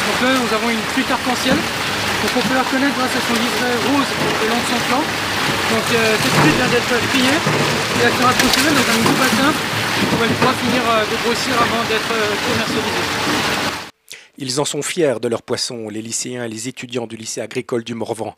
Donc là nous avons une truite arc-en-ciel. Donc on peut la reconnaître grâce à son liseré rose le long de son flanc. Donc cette truite vient d'être pliée et elle sera transférée dans un nouveau bassin où elle pourra finir de grossir avant d'être commercialisée. Ils en sont fiers de leurs poissons, les lycéens et les étudiants du lycée agricole du Morvan.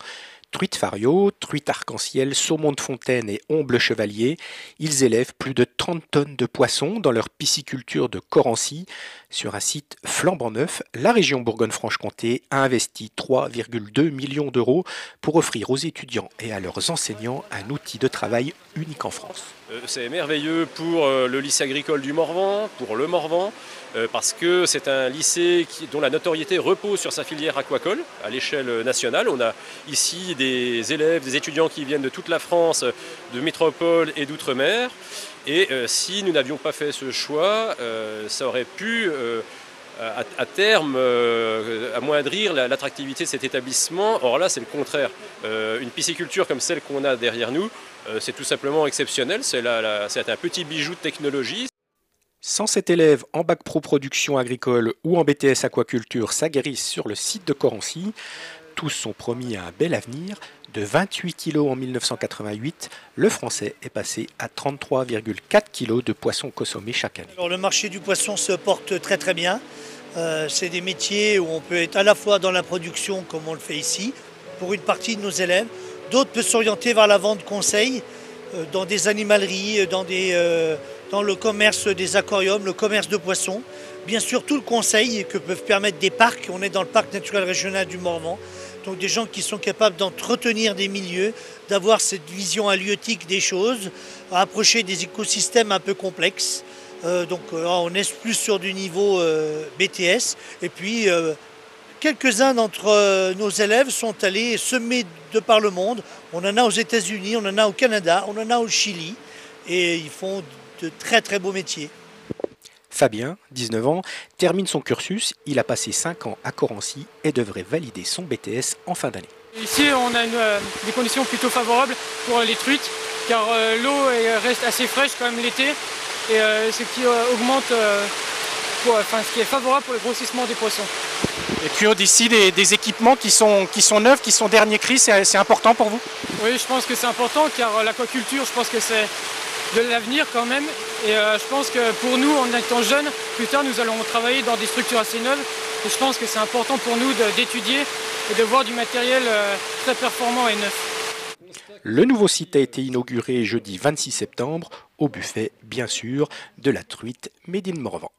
Truite fario, truite arc-en-ciel, saumon de fontaine et omble chevalier, ils élèvent plus de 30 tonnes de poissons dans leur pisciculture de Corancy. Sur un site flambant neuf, la région Bourgogne-Franche-Comté a investi 3,2 millions d'euros pour offrir aux étudiants et à leurs enseignants un outil de travail unique en France. C'est merveilleux pour le lycée agricole du Morvan, pour le Morvan, parce que c'est un lycée dont la notoriété repose sur sa filière aquacole à l'échelle nationale. On a ici des élèves, des étudiants qui viennent de toute la France, de métropole et d'outre-mer. Et si nous n'avions pas fait ce choix, ça aurait pu à terme amoindrir l'attractivité de cet établissement. Or là, c'est le contraire. Une pisciculture comme celle qu'on a derrière nous, c'est tout simplement exceptionnel. C'est un petit bijou de technologie. 107 élèves en bac pro production agricole ou en BTS aquaculture s'aguerrissent sur le site de Corancy. Tous sont promis à un bel avenir. De 28 kg en 1988, le français est passé à 33,4 kg de poissons consommés chaque année. Alors, le marché du poisson se porte très très bien. C'est des métiers où on peut être à la fois dans la production comme on le fait ici, pour une partie de nos élèves. D'autres peuvent s'orienter vers la vente conseil, dans des animaleries, dans le commerce des aquariums, le commerce de poissons. Bien sûr, tout le conseil que peuvent permettre des parcs. On est dans le parc naturel régional du Morvan. Donc des gens qui sont capables d'entretenir des milieux, d'avoir cette vision halieutique des choses, à approcher des écosystèmes un peu complexes. On est plus sur du niveau BTS. Et puis quelques-uns d'entre nos élèves sont allés semer de par le monde. On en a aux États-Unis, on en a au Canada, on en a au Chili. Et ils font de très très beaux métiers. Fabien, 19 ans, termine son cursus. Il a passé 5 ans à Corancy et devrait valider son BTS en fin d'année. Ici, on a des conditions plutôt favorables pour les truites, car l'eau reste assez fraîche quand même l'été, et ce qui augmente, ce qui est favorable pour le grossissement des poissons. Et puis d'ici des équipements qui sont neufs, qui sont dernier cri, c'est important pour vous? Oui, je pense que c'est important, car l'aquaculture, je pense que c'est de l'avenir quand même. Et je pense que pour nous, en étant jeunes, plus tard, nous allons travailler dans des structures assez neuves. Et je pense que c'est important pour nous d'étudier et de voir du matériel très performant et neuf. Le nouveau site a été inauguré jeudi 26 septembre, au buffet, bien sûr, de la truite Made in Morvan.